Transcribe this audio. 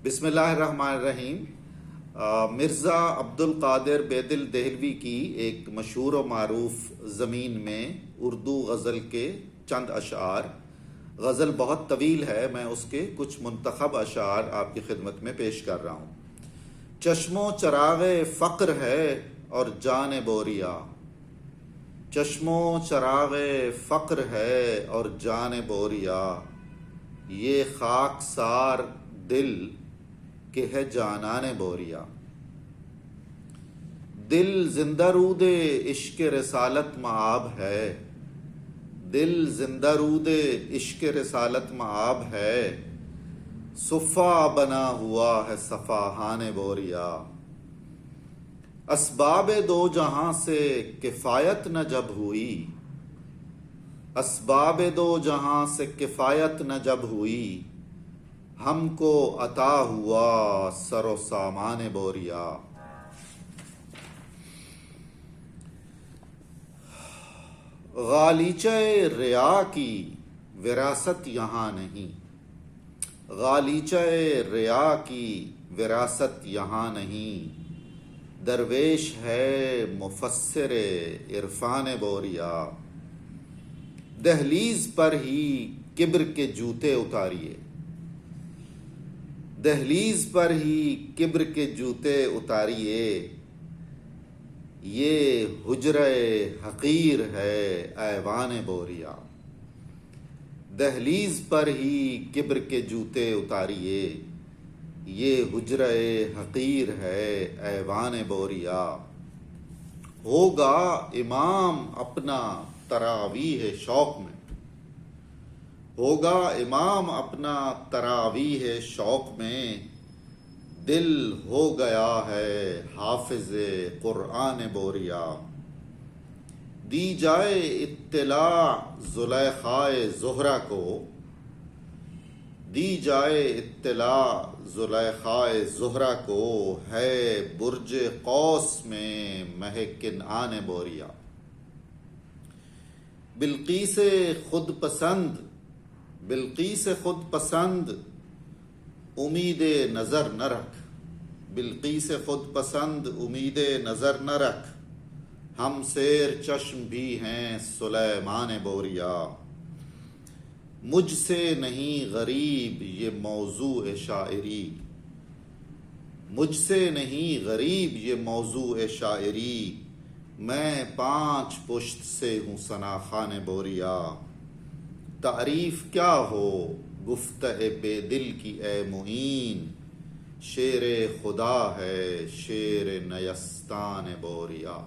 بسم اللہ الرحمن الرحیم۔ مرزا عبد القادر بیدل دہلوی کی ایک مشہور و معروف زمین میں اردو غزل کے چند اشعار۔ غزل بہت طویل ہے، میں اس کے کچھ منتخب اشعار آپ کی خدمت میں پیش کر رہا ہوں۔ چشم و چراغ فقر ہے اور جان بوریا، چشم و چراغ فقر ہے اور جان بوریا، یہ خاک سار دل کہ ہے جانان بوریا۔ دل زندہ رود عشق رسالت مآب ہے، دل زندہ رود عشق رسالت مآب ہے، صفا بنا ہوا ہے صفاہان بوریا۔ اسباب دو جہاں سے کفایت نہ جب ہوئی، اسباب دو جہاں سے کفایت نہ جب ہوئی، ہم کو عطا ہوا سر و سامان بوریا۔ غالیچہ ریا کی وراثت یہاں نہیں، غالیچہ ریا کی وراثت یہاں نہیں، درویش ہے مفسر عرفان بوریا۔ دہلیز پر ہی کبر کے جوتے اتاریے، دہلیز پر ہی کبر کے جوتے اتاریے، یہ حجرہ حقیر ہے ایوان بوریا۔ دہلیز پر ہی کبر کے جوتے اتاریے، یہ حجرہ حقیر ہے ایوان بوریا۔ ہوگا امام اپنا تراویح شوق میں، ہوگا امام اپنا تراویح شوق میں، دل ہو گیا ہے حافظ قرآن بوریا۔ دی جائے اطلاع زلیخائے زہرا کو، دی جائے اطلاع زلیخائے زہرا کو، ہے برج قوس میں مہ کنعان بوریا۔ بلقیس خود پسند، بلقیس خود پسند امید نظر نہ رکھ، بلقیس خود پسند امید نظر نہ رکھ، ہم سیر چشم بھی ہیں سلیمان بوریا۔ مجھ سے نہیں غریب یہ موضوع شاعری، مجھ سے نہیں غریب یہ موضوع شاعری، میں پانچ پشت سے ہوں ثنا خوان بوریا۔ تعریف کیا ہو گفتہ بے دل کی اے معین، شیر خدا ہے شیر نیستان بوریا۔